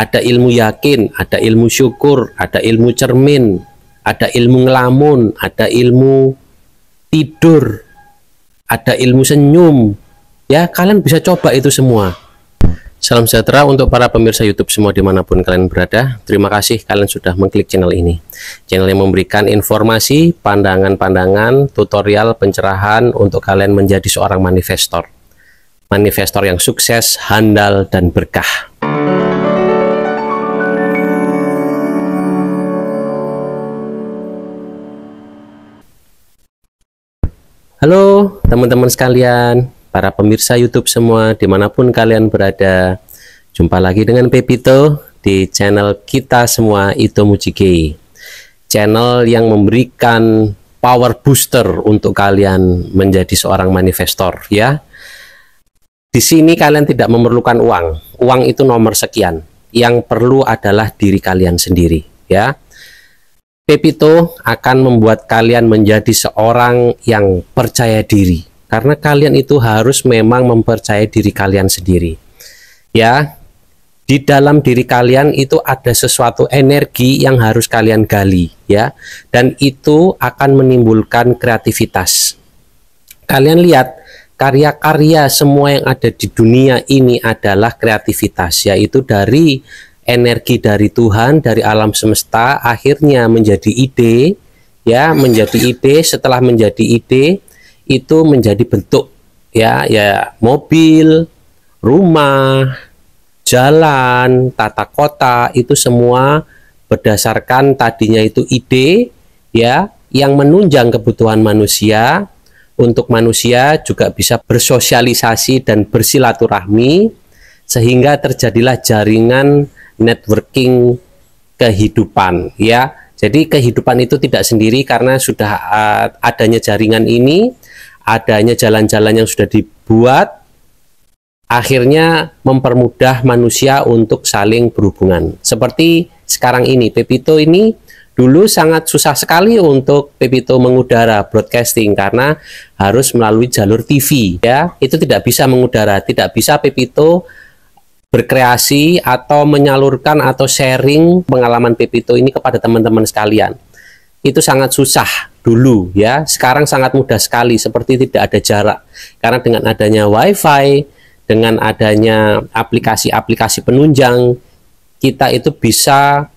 Ada ilmu yakin, ada ilmu syukur, ada ilmu cermin, ada ilmu ngelamun, ada ilmu tidur, ada ilmu senyum. Ya, kalian bisa coba itu semua. Salam sejahtera untuk para pemirsa YouTube semua dimanapun kalian berada. Terima kasih kalian sudah mengklik channel ini. Channel yang memberikan informasi, pandangan-pandangan, tutorial, pencerahan untuk kalian menjadi seorang manifestor. Manifestor yang sukses, handal, dan berkah. Halo teman-teman sekalian, para pemirsa YouTube semua dimanapun kalian berada. Jumpa lagi dengan Pepito di channel kita semua, Ito Mujige. Channel yang memberikan power booster untuk kalian menjadi seorang manifestor, ya. Di sini kalian tidak memerlukan uang. Uang itu nomor sekian. Yang perlu adalah diri kalian sendiri, ya. Pepito akan membuat kalian menjadi seorang yang percaya diri. Karena kalian itu harus memang mempercayai diri kalian sendiri. Ya, di dalam diri kalian itu ada sesuatu energi yang harus kalian gali, ya. Dan itu akan menimbulkan kreativitas. Kalian lihat, karya-karya semua yang ada di dunia ini adalah kreativitas, yaitu dari energi dari Tuhan, dari alam semesta, akhirnya menjadi ide, ya, menjadi ide. Setelah menjadi ide, itu menjadi bentuk, ya, mobil, rumah, jalan, tata kota, itu semua berdasarkan tadinya itu ide, ya, yang menunjang kebutuhan manusia. Untuk manusia juga bisa bersosialisasi dan bersilaturahmi, sehingga terjadilah jaringan networking kehidupan, ya. Jadi kehidupan itu tidak sendiri karena sudah adanya jaringan ini, adanya jalan-jalan yang sudah dibuat, akhirnya mempermudah manusia untuk saling berhubungan. Seperti sekarang ini, Pepito ini dulu sangat susah sekali untuk Pepito mengudara broadcasting karena harus melalui jalur TV, ya. Itu tidak bisa mengudara, tidak bisa Pepito berkreasi atau menyalurkan atau sharing pengalaman Pepito ini kepada teman-teman sekalian. Itu sangat susah dulu, ya. Sekarang sangat mudah sekali, seperti tidak ada jarak. Karena dengan adanya WiFi, dengan adanya aplikasi-aplikasi penunjang, kita itu bisa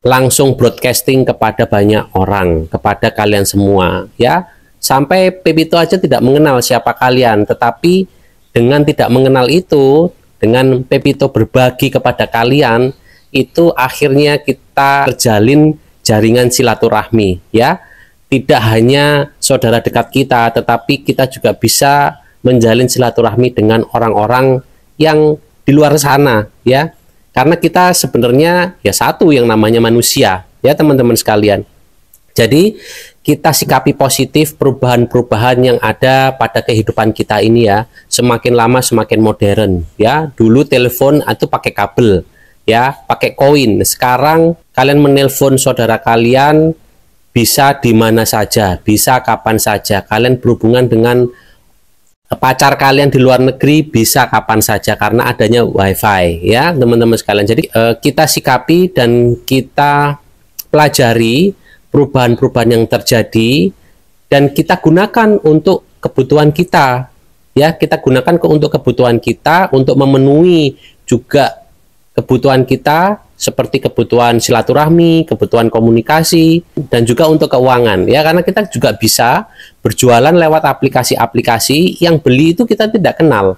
langsung broadcasting kepada banyak orang, kepada kalian semua, ya. Sampai Pepito aja tidak mengenal siapa kalian, tetapi dengan tidak mengenal itu, dengan Pepito berbagi kepada kalian, itu akhirnya kita terjalin jaringan silaturahmi, ya. Tidak hanya saudara dekat kita, tetapi kita juga bisa menjalin silaturahmi dengan orang-orang yang di luar sana, ya. Karena kita sebenarnya ya satu yang namanya manusia, ya teman-teman sekalian. Jadi kita sikapi positif perubahan-perubahan yang ada pada kehidupan kita ini, ya. Semakin lama semakin modern, ya. Dulu telepon itu pakai kabel, ya, pakai koin. Sekarang kalian menelpon saudara kalian bisa di mana saja, bisa kapan saja. Kalian berhubungan dengan pacar kalian di luar negeri bisa kapan saja karena adanya WiFi, ya teman-teman sekalian. Jadi kita sikapi dan kita pelajari perubahan-perubahan yang terjadi dan kita gunakan untuk kebutuhan kita, ya. Kita gunakan untuk kebutuhan kita, untuk memenuhi juga kebutuhan kita seperti kebutuhan silaturahmi, kebutuhan komunikasi, dan juga untuk keuangan, ya. Karena kita juga bisa berjualan lewat aplikasi-aplikasi yang beli itu kita tidak kenal.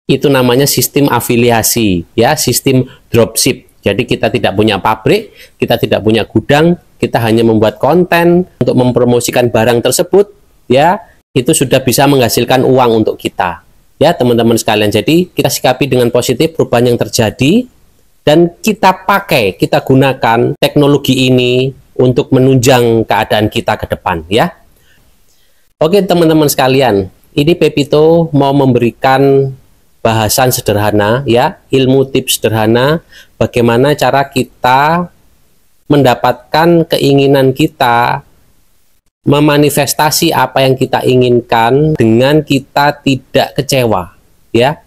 Itu namanya sistem afiliasi, ya, sistem dropship. Jadi kita tidak punya pabrik, kita tidak punya gudang, kita hanya membuat konten untuk mempromosikan barang tersebut, ya. Itu sudah bisa menghasilkan uang untuk kita, ya teman-teman sekalian. Jadi kita sikapi dengan positif perubahan yang terjadi dan kita pakai, kita gunakan teknologi ini untuk menunjang keadaan kita ke depan, ya. Oke teman-teman sekalian, ini Pepito mau memberikan bahasan sederhana, ya, ilmu tips sederhana bagaimana cara kita mendapatkan keinginan kita, memanifestasi apa yang kita inginkan dengan kita tidak kecewa, ya.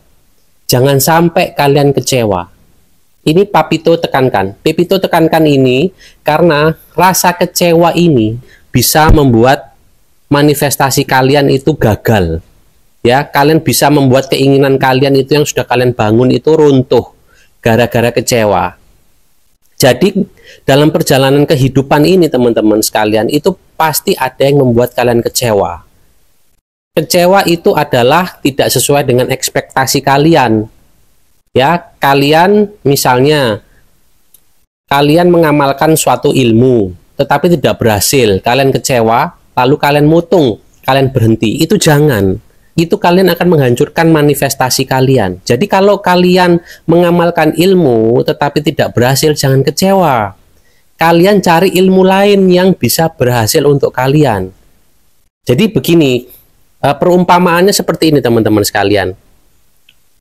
Jangan sampai kalian kecewa. Ini Papito tekankan. Pepito tekankan ini karena rasa kecewa ini bisa membuat manifestasi kalian itu gagal. Ya, kalian bisa membuat keinginan kalian itu yang sudah kalian bangun itu runtuh gara-gara kecewa. Jadi dalam perjalanan kehidupan ini teman-teman sekalian, itu pasti ada yang membuat kalian kecewa. Kecewa itu adalah tidak sesuai dengan ekspektasi kalian. Ya, kalian misalnya kalian mengamalkan suatu ilmu tetapi tidak berhasil, kalian kecewa, lalu kalian mutung, kalian berhenti. Itu jangan. Itu kalian akan menghancurkan manifestasi kalian. Jadi kalau kalian mengamalkan ilmu tetapi tidak berhasil, jangan kecewa. Kalian cari ilmu lain yang bisa berhasil untuk kalian. Jadi begini, perumpamaannya seperti ini teman-teman sekalian.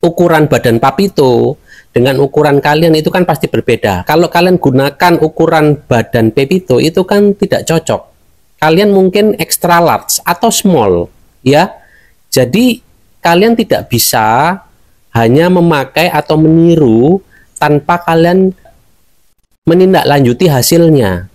Ukuran badan Papito dengan ukuran kalian itu kan pasti berbeda. Kalau kalian gunakan ukuran badan Pepito itu kan tidak cocok. Kalian mungkin extra large atau small, ya. Jadi kalian tidak bisa hanya memakai atau meniru tanpa kalian menindaklanjuti hasilnya.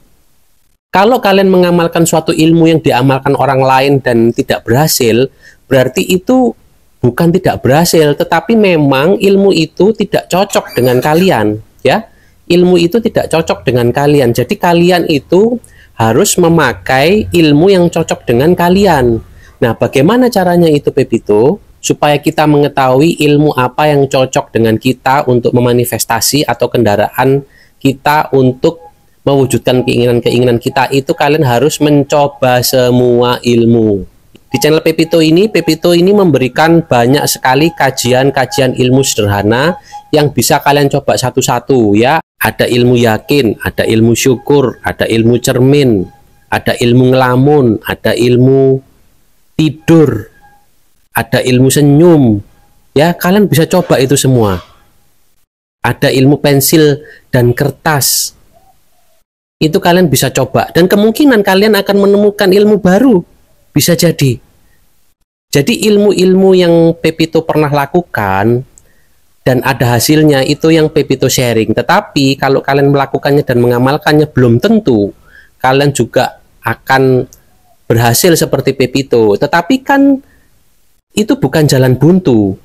Kalau kalian mengamalkan suatu ilmu yang diamalkan orang lain dan tidak berhasil, berarti itu bukan tidak berhasil, tetapi memang ilmu itu tidak cocok dengan kalian, ya. Ilmu itu tidak cocok dengan kalian. Jadi kalian itu harus memakai ilmu yang cocok dengan kalian. Nah, bagaimana caranya itu Pepito? Supaya kita mengetahui ilmu apa yang cocok dengan kita untuk memanifestasi atau kendaraan kita untuk mewujudkan keinginan-keinginan kita, itu kalian harus mencoba semua ilmu. Di channel Pepito ini memberikan banyak sekali kajian-kajian ilmu sederhana yang bisa kalian coba satu-satu, ya. Ada ilmu yakin, ada ilmu syukur, ada ilmu cermin, ada ilmu ngelamun, ada ilmu tidur, ada ilmu senyum. Ya, kalian bisa coba itu semua. Ada ilmu pensil dan kertas. Itu kalian bisa coba dan kemungkinan kalian akan menemukan ilmu baru. Bisa jadi. Jadi ilmu-ilmu yang Pepito pernah lakukan dan ada hasilnya itu yang Pepito sharing. Tetapi kalau kalian melakukannya dan mengamalkannya belum tentu kalian juga akan berhasil seperti Pepito. Tetapi kan itu bukan jalan buntu.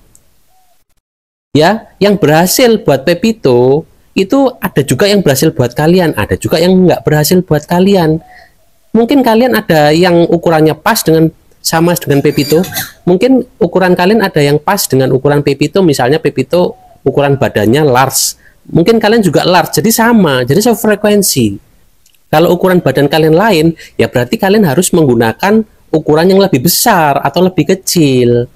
Ya, yang berhasil buat Pepito itu ada juga yang berhasil buat kalian, ada juga yang nggak berhasil buat kalian. Mungkin kalian ada yang ukurannya pas sama dengan Pepito. Mungkin ukuran kalian ada yang pas dengan ukuran Pepito. Misalnya Pepito ukuran badannya large. Mungkin kalian juga large. Jadi sama. Jadi sefrekuensi. Kalau ukuran badan kalian lain, ya berarti kalian harus menggunakan ukuran yang lebih besar atau lebih kecil.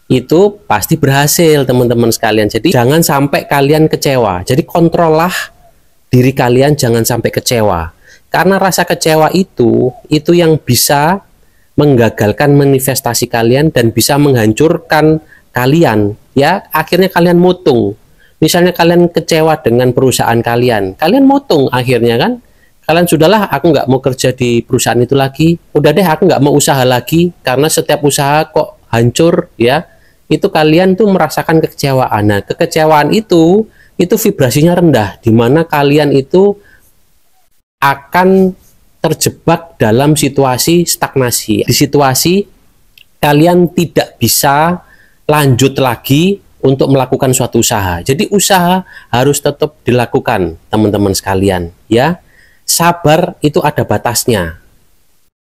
Itu pasti berhasil teman-teman sekalian. Jadi jangan sampai kalian kecewa. Jadi kontrollah diri kalian jangan sampai kecewa. Karena rasa kecewa itu yang bisa menggagalkan manifestasi kalian dan bisa menghancurkan kalian. Ya, akhirnya kalian mutung. Misalnya kalian kecewa dengan perusahaan kalian mutung akhirnya kan. Kalian sudahlah, aku nggak mau kerja di perusahaan itu lagi. Udah deh, aku nggak mau usaha lagi karena setiap usaha kok hancur, ya. Itu kalian tuh merasakan kekecewaan. Nah, kekecewaan itu vibrasinya rendah, di mana kalian itu akan terjebak dalam situasi stagnasi. Di situasi kalian tidak bisa lanjut lagi untuk melakukan suatu usaha. Jadi usaha harus tetap dilakukan, teman-teman sekalian, ya. Sabar itu ada batasnya.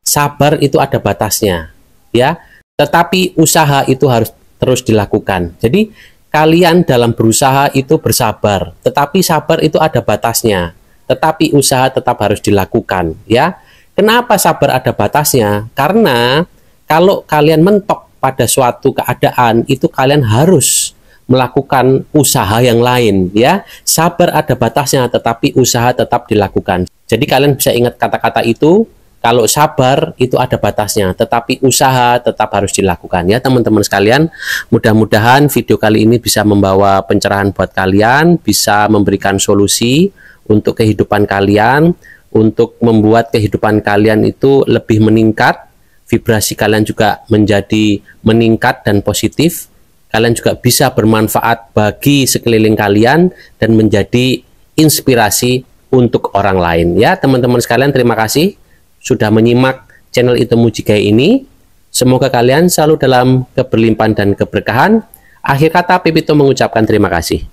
Sabar itu ada batasnya, ya. Tetapi usaha itu harus terus dilakukan. Jadi kalian dalam berusaha itu bersabar, tetapi sabar itu ada batasnya. Tetapi usaha tetap harus dilakukan, ya. Kenapa sabar ada batasnya? Karena kalau kalian mentok pada suatu keadaan, itu kalian harus melakukan usaha yang lain, ya. Sabar ada batasnya, tetapi usaha tetap dilakukan. Jadi kalian bisa ingat kata-kata itu. Kalau sabar itu ada batasnya, tetapi usaha tetap harus dilakukan, ya teman-teman sekalian. Mudah-mudahan video kali ini bisa membawa pencerahan buat kalian, bisa memberikan solusi untuk kehidupan kalian, untuk membuat kehidupan kalian itu lebih meningkat, vibrasi kalian juga menjadi meningkat dan positif. Kalian juga bisa bermanfaat bagi sekeliling kalian dan menjadi inspirasi untuk orang lain. Ya, teman-teman sekalian, terima kasih sudah menyimak channel Ito Mujigai ini. Semoga kalian selalu dalam keberlimpahan dan keberkahan. Akhir kata, Pepito mengucapkan terima kasih.